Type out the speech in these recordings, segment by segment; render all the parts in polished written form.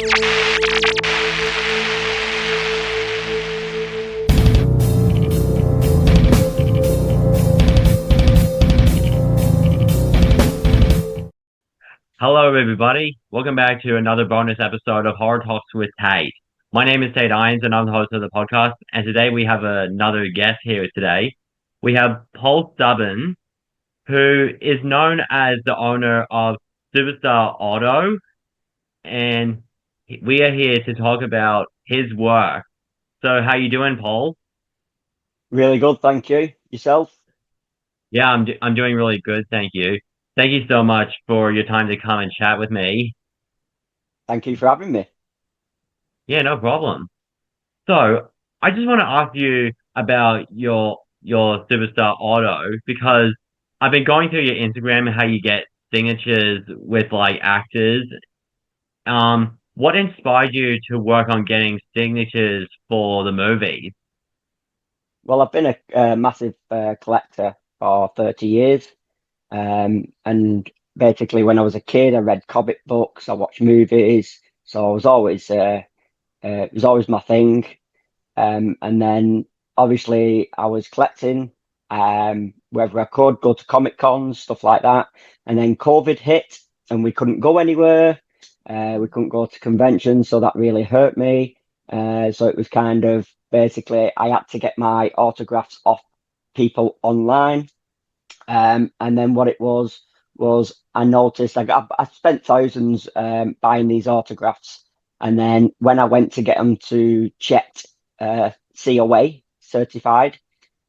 Hello, everybody. Welcome back to another bonus episode of Horror Talks with Tate. My name is Tate Irons, and I'm the host of the podcast. And today we have another guest here today. We have Paul Stubbings, who is known as the owner of Superstar Auto, and we are here to talk about his work. So, how you doing, Paul? Really good, thank you. Yourself? Yeah, I'm doing really good, thank you. Thank you so much for your time to come and chat with me. Thank you for having me. Yeah, no problem. So I just want to ask you about your superstar auto because I've been going through your Instagram and how you get signatures with like actors. What inspired you to work on getting signatures for the movie? Well, I've been a massive collector for 30 years. And basically, when I was a kid, I read comic books, I watched movies. So I was always, it was always my thing. And then obviously, I was collecting wherever I could, go to Comic Cons, stuff like that. And then COVID hit and we couldn't go anywhere. We couldn't go to conventions, so that really hurt me. So it was kind of basically I had to get my autographs off people online. And then what it was I noticed I spent thousands buying these autographs, and then when I went to get them to checked COA certified,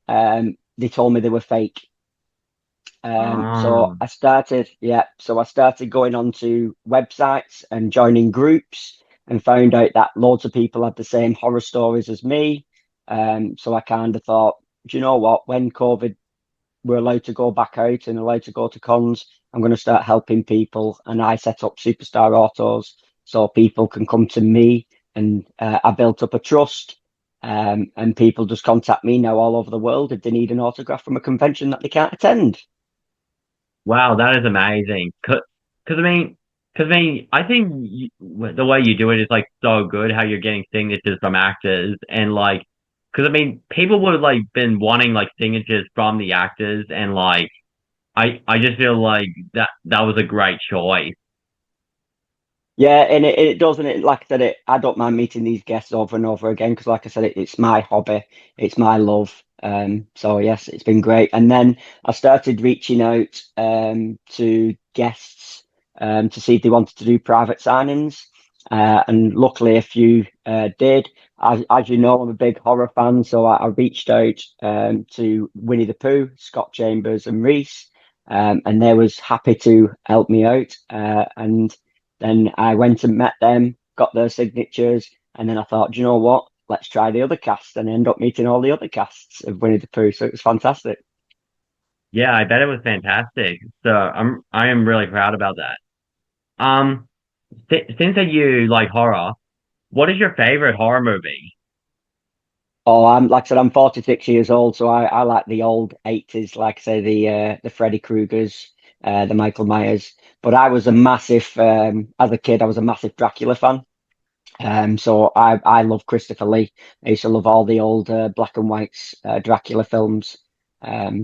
they told me they were fake. So Oh, I started, yeah, so I started going onto websites and joining groups and found out that loads of people had the same horror stories as me. So I kind of thought, do you know what? When COVID we're allowed to go back out and allowed to go to cons, I'm going to start helping people. And I set up Superstar Autos so people can come to me, and I built up a trust. And people just contact me now all over the world if they need an autograph from a convention that they can't attend. wow, that is amazing. I think the way you do it is like so good. How you're getting signatures from actors and like, because I mean, people would have like been wanting like signatures from the actors, and like, I just feel like that was a great choice. Yeah, and it does, and it like I said, I don't mind meeting these guests over and over again because, like I said, it's my hobby, it's my love. So yes, it's been great. And then I started reaching out to guests to see if they wanted to do private signings, and luckily a few did. As you know, I'm a big horror fan, so I reached out to Winnie the Pooh, Scott Chambers, and Reese, and they was happy to help me out, and then I went and met them, got their signatures, and then I thought, do you know what? Let's try the other cast, and end up meeting all the other casts of Winnie the Pooh. So it was fantastic. Yeah, I bet it was fantastic. So I am really proud about that. Um, since that you like horror, what is your favorite horror movie? Oh, I'm like I said, I'm 46 years old, so I like the old 80s, like I say, the Freddy Kruegers, the Michael Myers. But I was a massive, as a kid, I was a massive Dracula fan. So I love Christopher Lee. I used to love all the old black and white Dracula films.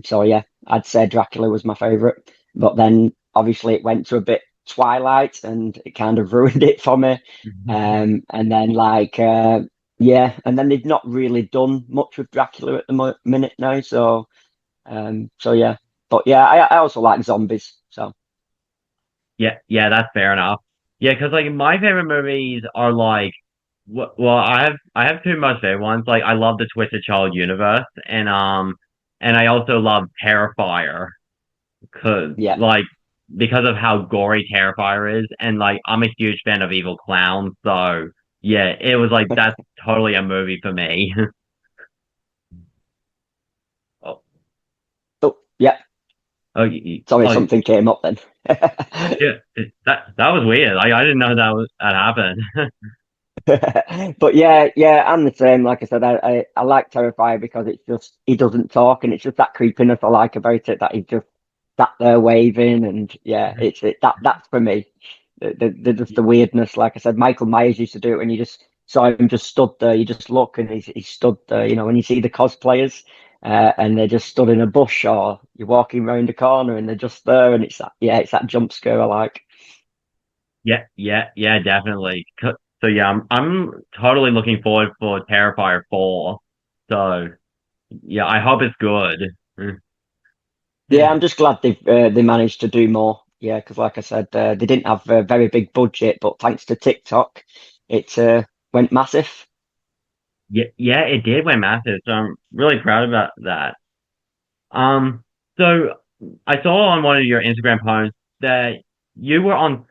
So yeah, I'd say Dracula was my favorite. But then obviously it went to a bit Twilight, and it kind of ruined it for me. And then yeah, and then they've not really done much with Dracula at the minute now. So yeah, but yeah, I also like zombies. So Yeah, yeah, that's fair enough. Yeah, because like my favorite movies are like, well, I have two most favorite ones. Like I love the Twisted Child universe, and I also love Terrifier, cause yeah. like because of how gory Terrifier is, and like I'm a huge fan of evil clowns. So yeah, it was like that's totally a movie for me. Oh, Oh yeah. oh, Sorry, oh, something came up then. yeah, that was weird. I didn't know that happened. But yeah, I'm the same. Like I said, I like Terrifier because it's just he doesn't talk, and it's just that creepiness I like about it, that he's just sat there waving, and yeah, it's that that's for me. The just the weirdness. Like I said, Michael Myers used to do it when you just saw him just stood there. You just look and he's stood there. You know, when you see the cosplayers and they're just stood in a bush, or you're walking around a corner and they're just there, and it's that jump scare I like. Yeah, yeah, yeah, definitely. So yeah, I'm totally looking forward for Terrifier 4. So yeah, I hope it's good. Yeah, I'm just glad they managed to do more. Yeah, because like I said, they didn't have a very big budget, but thanks to TikTok, it went massive. Yeah, yeah, it did went massive, so I'm really proud about that. Um, so I saw on one of your Instagram posts that you were on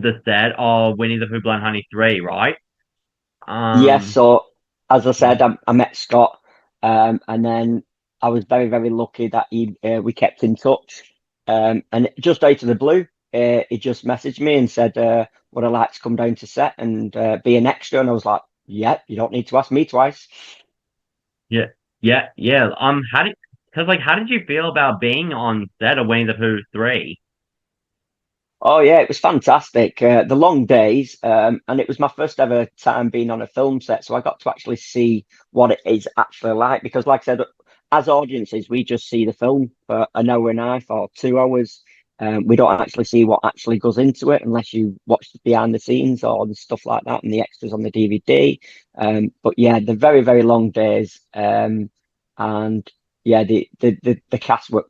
the set of Winnie the Pooh Blind Honey 3, right? Yes, Um, so as I said, I met Scott, and then I was very, very lucky that we kept in touch. And just out of the blue, he just messaged me and said, "Would I like to come down to set and be an extra?" And I was like, "Yeah, you don't need to ask me twice." yeah, yeah, yeah. How did you feel about being on set of Winnie the Pooh 3? Oh yeah, it was fantastic. The long days, and it was my first ever time being on a film set, so I got to actually see what it is actually like. Because, like I said, as audiences, we just see the film for an hour and a half or 2 hours. We don't actually see what actually goes into it unless you watch the behind the scenes or the stuff like that and the extras on the DVD. But yeah, the very, very long days, and yeah, the cast were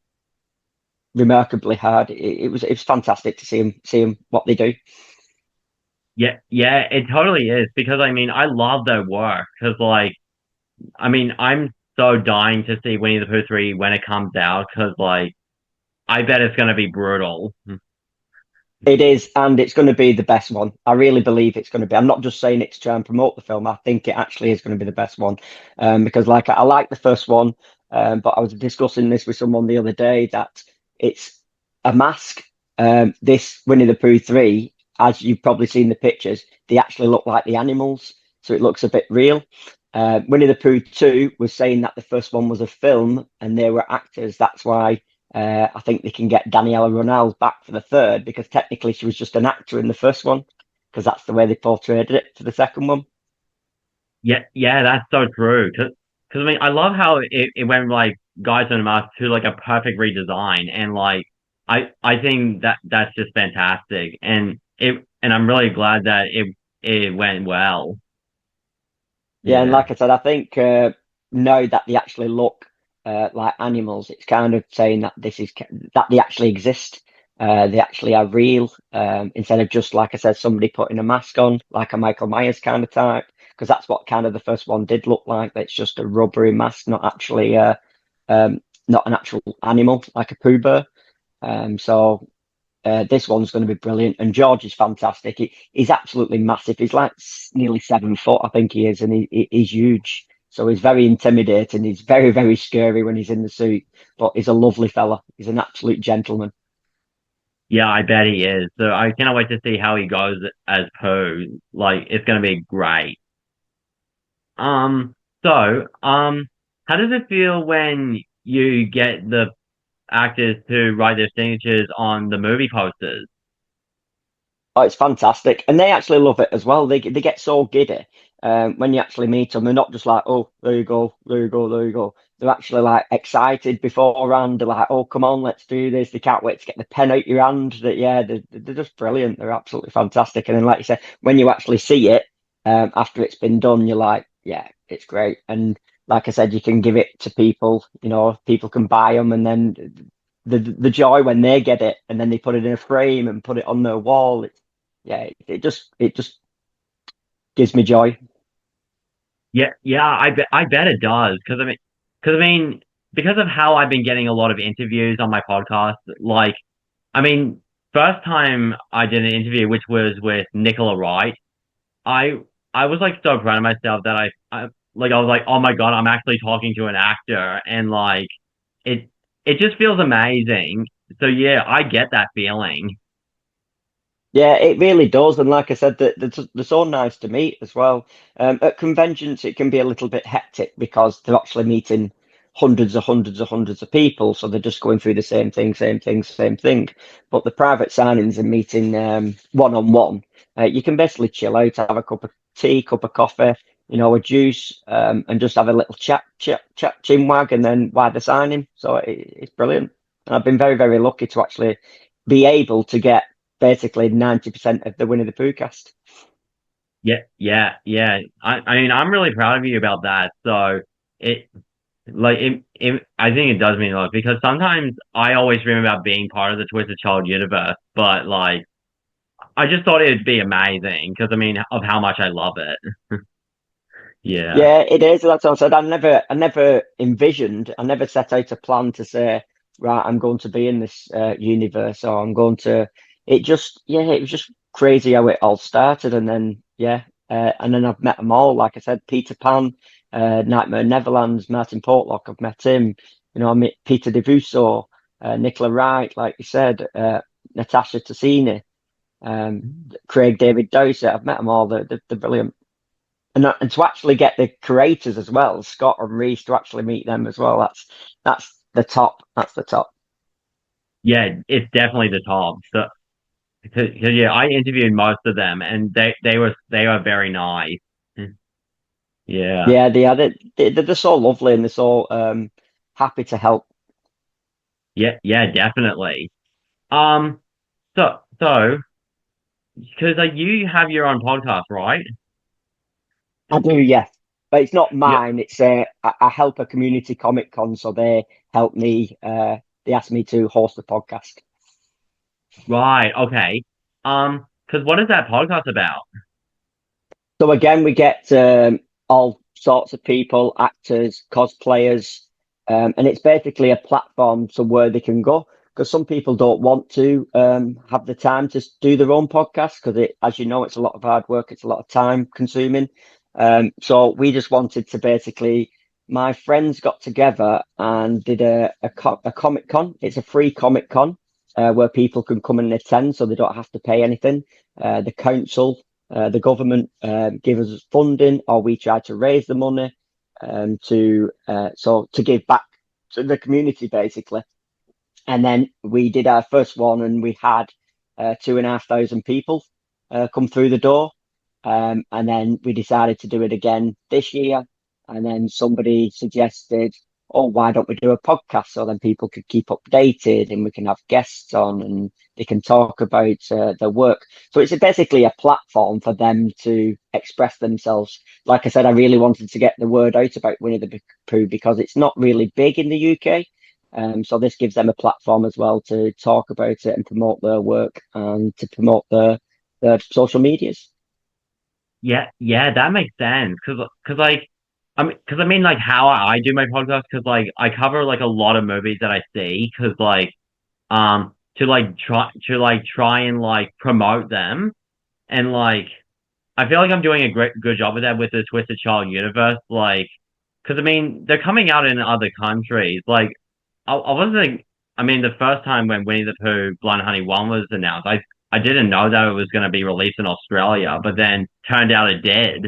remarkably hard. It was fantastic to see them what they do. Yeah, yeah, it totally is because I mean I love their work because I mean I'm so dying to see Winnie the Pooh 3 when it comes out because I bet it's gonna be brutal. It is, and it's going to be the best one. I really believe it's going to be. I'm not just saying it to try and promote the film. I think it actually is going to be the best one, because like I like the first one, but I was discussing this with someone the other day that it's a mask. This Winnie the Pooh 3, as you've probably seen the pictures, they actually look like the animals, so it looks a bit real. Winnie the Pooh 2 was saying that the first one was a film and they were actors. That's why I think they can get Daniela Runnels back for the third because technically she was just an actor in the first one because that's the way they portrayed it for the second one. Yeah, yeah, that's so true. Cause I mean, I love how it went like Guys on a Mask to like a perfect redesign, and I think that's just fantastic, and I'm really glad that it went well. Yeah, and Yeah, like I said, I think now that they actually look like animals, it's kind of saying that that they actually exist. They actually are real, instead of just like I said, somebody putting a mask on, like a Michael Myers kind of type, because that's what kind of the first one did look like. It's just a rubbery mask, um, not an actual animal like a Pooh Bear. So this one's going to be brilliant, and George is fantastic. He's absolutely massive. He's like nearly 7 foot, I think he is, and he's huge. So he's very intimidating. He's very, very scary when he's in the suit, but he's a lovely fella. He's an absolute gentleman. yeah, I bet he is. So I cannot wait to see how he goes as Poe. Like, it's gonna be great. Um, how does it feel when you get the actors to write their signatures on the movie posters? Oh, it's fantastic, and they actually love it as well. They get so giddy when you actually meet them. They're not just like, "Oh, there you go, there you go, there you go." They're actually like excited beforehand. They're like, "Oh, come on, let's do this." They can't wait to get the pen out your hand. That yeah, they're just brilliant. They're absolutely fantastic. And then, like you said, when you actually see it after it's been done, you're like, "Yeah, it's great." And like I said, you can give it to people. You know, people can buy them, and then the joy when they get it, and then they put it in a frame and put it on their wall. Yeah, it just gives me joy. Yeah, yeah, I bet it does because I mean, because of how I've been getting a lot of interviews on my podcast. I mean, first time I did an interview, which was with Nicola Wright, I I was like so proud of myself that I was like, oh my God, I'm actually talking to an actor, and it it just feels amazing. So yeah, I get that feeling. Yeah, it really does. And like I said, they're so nice to meet as well. At conventions, it can be a little bit hectic because they're actually meeting. hundreds of people. So they're just going through the same thing. But the private signings and meeting one on one, you can basically chill out, have a cup of tea, cup of coffee, a juice, and just have a little chat, chinwag, and then why the signing. So it's brilliant. And I've been very, very lucky to actually be able to get basically 90% of the Winnie the Pooh cast. Yeah. I mean, I'm really proud of you about that. So it I think it does mean a lot because sometimes I always dream about being part of the Twisted Child universe, but like I just thought it'd be amazing because I mean of how much I love it. Yeah. Yeah, it is. That's what I said. I never set out a plan to say, right, I'm going to be in this universe, or I'm going to. It was just crazy how it all started, and then and then I've met them all. Like I said, Peter Pan, Nightmare Neverlands, Martin Portlock. I've met him. I met Peter DeVusso, Nicola Wright, like you said, Natasha Tassini, Craig David Dowsett. I've met them all. They're brilliant. And to actually get the creators as well, Scott and Reese, to actually meet them as well. That's the top. That's the top. Yeah, it's definitely the top. So, cause yeah, I interviewed most of them, and they were very nice. Yeah, Yeah, they're so lovely, and they're so happy to help. yeah, definitely. Um, so because like you have your own podcast, right? I do, yes, but it's not Yeah, mine. It's I help a community comic con, so they help me. They asked me to host a podcast. right. Okay. Because what is that podcast about? So again, we get all sorts of people, actors, cosplayers, and it's basically a platform to where they can go. Because some people don't want to have the time to do their own podcast because as you know, it's a lot of hard work, it's a lot of time consuming. So we just wanted to basically, my friends got together and did a comic con. It's a free comic con where people can come and attend, so they don't have to pay anything. The council the government give us funding, or we try to raise the money to give back to the community basically. And then we did our first one, and we had 2,500 people come through the door. And then we decided to do it again this year. And then somebody suggested, oh, why don't we do a podcast so then people could keep updated and we can have guests on and they can talk about their work. So it's basically a platform for them to express themselves. Like I said, I really wanted to get the word out about Winnie the Pooh because it's not really big in the UK. So this gives them a platform as well to talk about it and promote their work and to promote their social medias. Yeah, that makes sense. Cause like, I mean, like how I do my podcast, cause like I cover like a lot of movies that I see, cause like, to try and like promote them, and like I feel like I'm doing a good job of that with the Twisted Child universe, like, cause I mean they're coming out in other countries. Like, I wasn't. I mean, the first time when Winnie the Pooh Blind Honey 1 was announced, I didn't know that it was going to be released in Australia, but then turned out it did.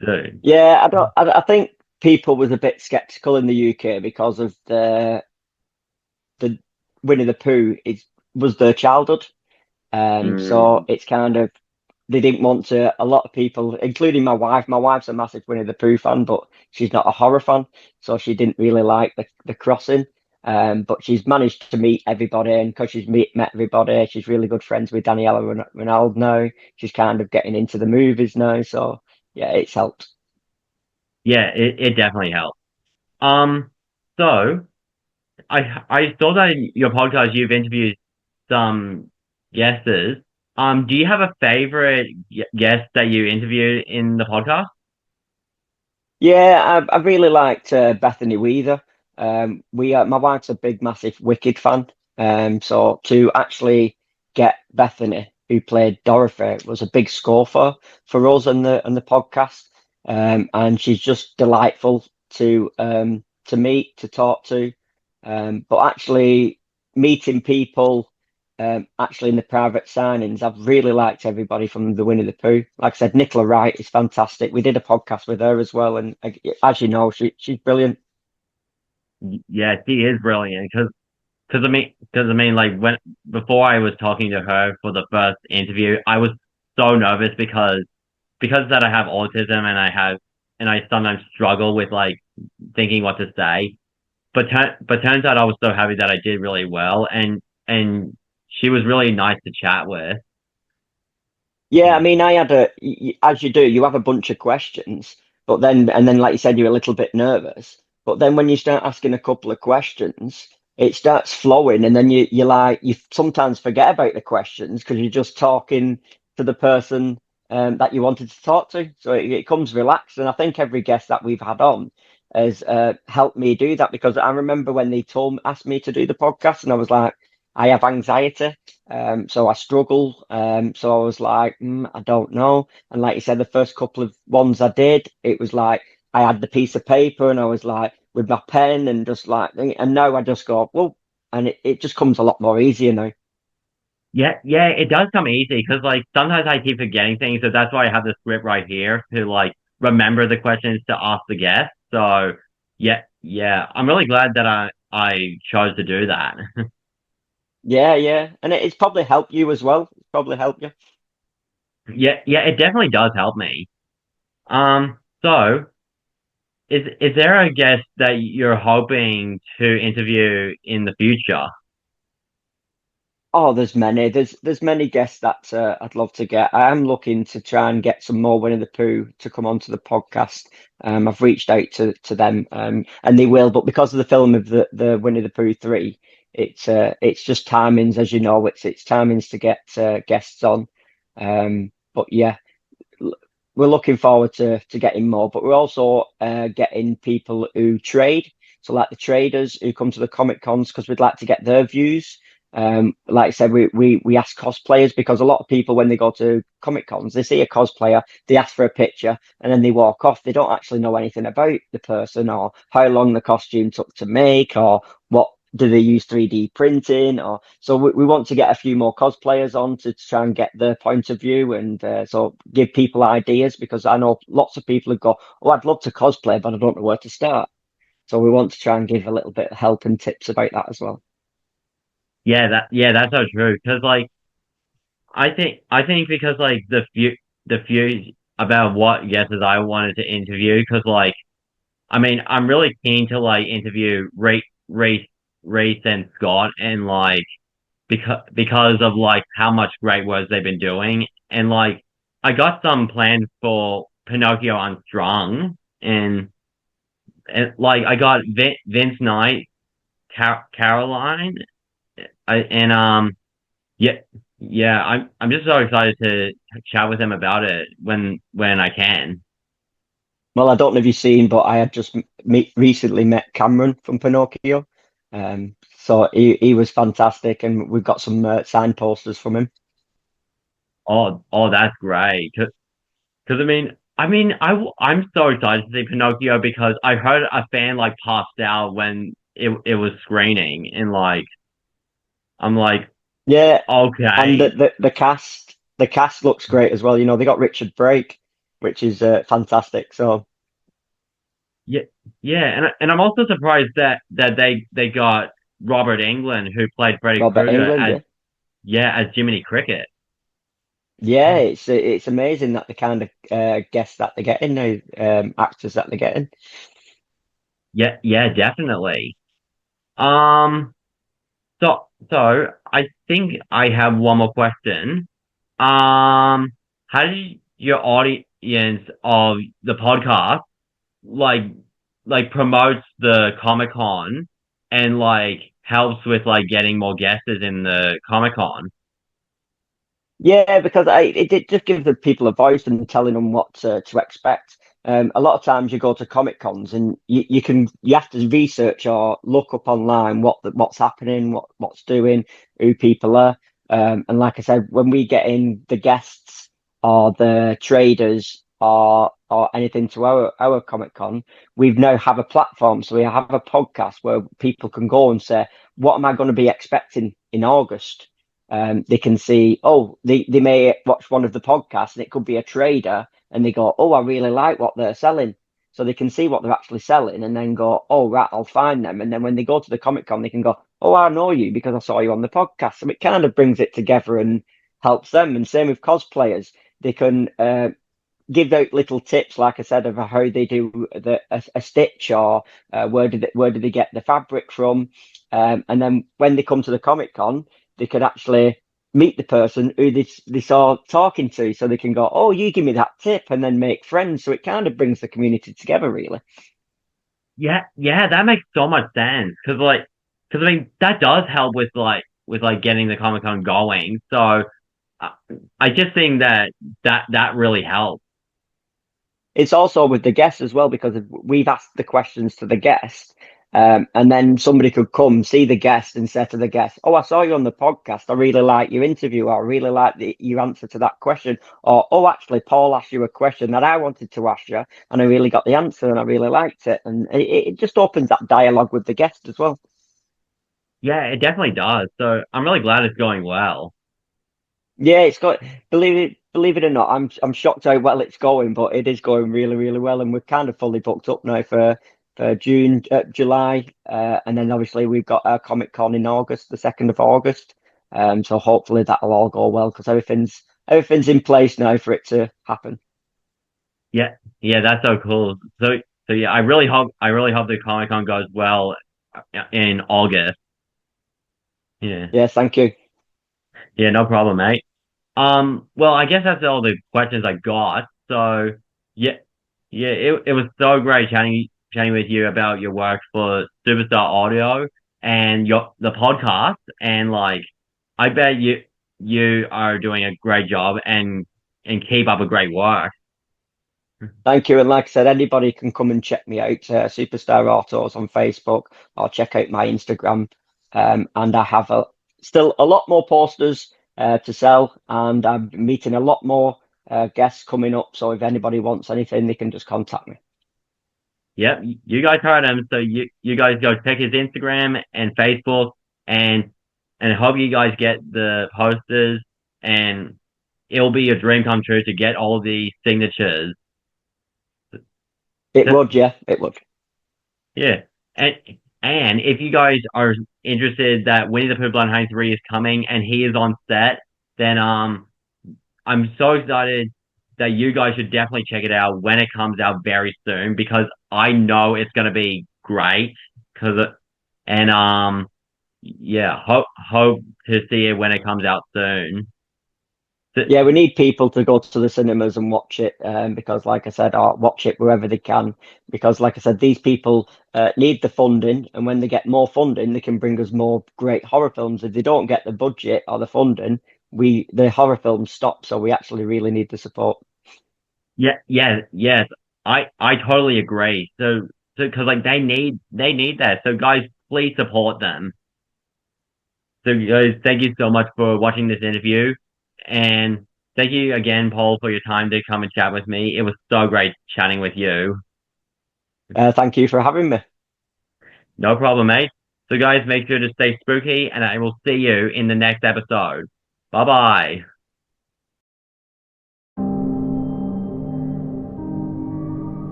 Dude. Yeah, I think people was a bit skeptical in the UK because of the Winnie the Pooh was their childhood. So Mm. it's kind of they didn't want to. A lot of people, including my wife. My wife's a massive Winnie the Pooh fan, but she's not a horror fan, so she didn't really like the crossing. But she's managed to meet everybody, and because met everybody, she's really good friends with Daniela Ronaldo now. She's kind of getting into the movies now, so yeah, it's helped. Yeah, it definitely helps. Um, so I saw that in your podcast you've interviewed some guests. Do you have a favorite guest that you interviewed in the podcast? Yeah, I really liked Bethany Weaver. My wife's a big, massive Wicked fan. So to actually get Bethany, who played Dorothy, was a big score for us and the podcast. And she's just delightful to meet, to talk to. But actually meeting people. actually in the private signings, I've really liked everybody from the Winnie the Pooh. Like I said, Nicola Wright is fantastic. We did a podcast with her as well, and as you know, she's brilliant. Yeah, she is brilliant because I mean, like when before I was talking to her for the first interview, I was so nervous because that I have autism and I sometimes struggle with like thinking what to say. But turns out I was so happy that I did really well, and she was really nice to chat with. Yeah, I mean, I had as you do, you have a bunch of questions, but then, like you said, you're a little bit nervous. But then when you start asking a couple of questions, it starts flowing, and then you sometimes forget about the questions because you're just talking to the person that you wanted to talk to. So it comes relaxed, and I think every guest that we've had on has helped me do that because I remember when they asked me to do the podcast, and I was like, I have anxiety. So I struggle. So I was like, I don't know. And like you said, the first couple of ones I did, it was like I had the piece of paper and I was like with my pen and just like, and now I just go, well, and it just comes a lot more easier now. Yeah, yeah, it does come easy because like sometimes I keep forgetting things, so that's why I have the script right here to like remember the questions to ask the guest. So yeah, yeah, I'm really glad that I chose to do that. Yeah, yeah. And it's probably helped you as well. It's probably helped you. Yeah, yeah, it definitely does help me. So is there a guest that you're hoping to interview in the future? Oh, there's many. There's many guests that I'd love to get. I am looking to try and get some more Winnie the Pooh to come onto the podcast. I've reached out to them, and they will. But because of the film of the Winnie the Pooh 3, it's just timings, as you know. It's timings to get guests on. But yeah, we're looking forward to getting more, but we're also getting people who trade. So like the traders who come to the Comic Cons because we'd like to get their views. Like I said, we ask cosplayers because a lot of people when they go to Comic Cons, they see a cosplayer, they ask for a picture, and then they walk off. They don't actually know anything about the person or how long the costume took to make or what do they use 3D printing or so we want to get a few more cosplayers on to try and get their point of view and so give people ideas because I know lots of people who go, oh, I'd love to cosplay, but I don't know where to start. So we want to try and give a little bit of help and tips about that as well. Yeah, that's so true. Because like I think because like the few about what guests I wanted to interview because like I mean I'm really keen to like interview Race and Scott and like because of like how much great work they've been doing and like I got some plans for Pinocchio Unstrung and like I got Vince Knight, Caroline, and yeah, yeah. I'm just so excited to chat with them about it when I can. Well, I don't know if you've seen, but I had just recently met Cameron from Pinocchio. So he was fantastic, and we've got some signed posters from him. Oh, that's great. Cause I'm so excited to see Pinocchio because I heard a fan like passed out when it was screening, and like I'm like, Yeah, and okay, the cast looks great as well. You know, they got Richard Brake, which is fantastic. So yeah, yeah, and I'm also surprised that they got Robert Englund who played Freddy Robert Krueger England, as yeah, yeah as Jiminy Cricket. yeah, it's amazing that the kind of guests that they're getting now, actors that they're getting. Yeah, yeah, definitely. Um, so I think I have one more question. How did your audience of the podcast like promotes the Comic Con and like helps with like getting more guests in the Comic Con? Yeah, because it just gives the people a voice and telling them what to expect. A lot of times you go to Comic Cons and you have to research or look up online what's happening, what's doing, who people are. And like I said, when we get in the guests or the traders or anything to our Comic Con, we've now have a platform. So we have a podcast where people can go and say, what am I going to be expecting in August? they can see, oh, they may watch one of the podcasts and it could be a trader and they go, oh, I really like what they're selling. So they can see what they're actually selling and then go, oh, right, I'll find them. And then when they go to the Comic Con, they can go, oh, I know you because I saw you on the podcast. So it kind of brings it together and helps them. And same with cosplayers. They can give out little tips, like I said, of how they do a stitch or where do they get the fabric from, and then when they come to the Comic Con, they could actually meet the person who they saw talking to, so they can go, "Oh, you give me that tip," and then make friends. So it kind of brings the community together, really. Yeah, yeah, that makes so much sense. Cause I mean, that does help with like getting the Comic Con going. So I, I just think that really helps. It's also with the guests as well because we've asked the questions to the guest, and then somebody could come see the guest and say to the guest, "Oh, I saw you on the podcast. I really like your interview. Or I really like your answer to that question." Or, "Oh, actually, Paul asked you a question that I wanted to ask you, and I really got the answer, and I really liked it." And it just opens that dialogue with the guest as well. Yeah, it definitely does. So I'm really glad it's going well. Yeah, it's got believe it or not, I'm shocked how well it's going, but it is going really, really well, and we're kind of fully booked up now for June, July, and then obviously we've got our Comic Con in August, the 2nd of August. So hopefully that'll all go well because everything's in place now for it to happen. Yeah, yeah, that's so cool. So yeah, I really hope the Comic Con goes well in August. Yeah, Yeah, thank you. yeah, no problem, mate. Well, I guess that's all the questions I got. So yeah, yeah, it was so great chatting with you about your work for Superstar Audio and your the podcast. And like, I bet you are doing a great job and keep up a great work. Thank you. And like I said, anybody can come and check me out, Superstar Autos on Facebook, or check out my Instagram. And I have still a lot more posters to sell, and I'm meeting a lot more guests coming up. So if anybody wants anything, they can just contact me. Yep, you guys heard him. So you guys go check his Instagram and Facebook and and hope you guys get the posters and it'll be a dream come true to get all the signatures. It would, yeah, it would. Yeah. And and if you guys are interested that Winnie the Pooh Blood Honey 3 is coming and he is on set, then I'm so excited that you guys should definitely check it out when it comes out very soon because I know it's gonna be great. Cause and yeah, hope to see it when it comes out soon. Yeah, we need people to go to the cinemas and watch it, because, like I said, or watch it wherever they can. Because, like I said, these people need the funding, and when they get more funding, they can bring us more great horror films. If they don't get the budget or the funding, the horror films stop. So we actually really need the support. Yeah, yeah, yes. I totally agree. So because like they need that. So guys, please support them. So guys, thank you so much for watching this interview, and thank you again, Paul, for your time to come and chat with me. It was so great chatting with you. Thank you for having me. No problem, mate. So guys, make sure to stay spooky, and I will see you in the next episode. Bye bye.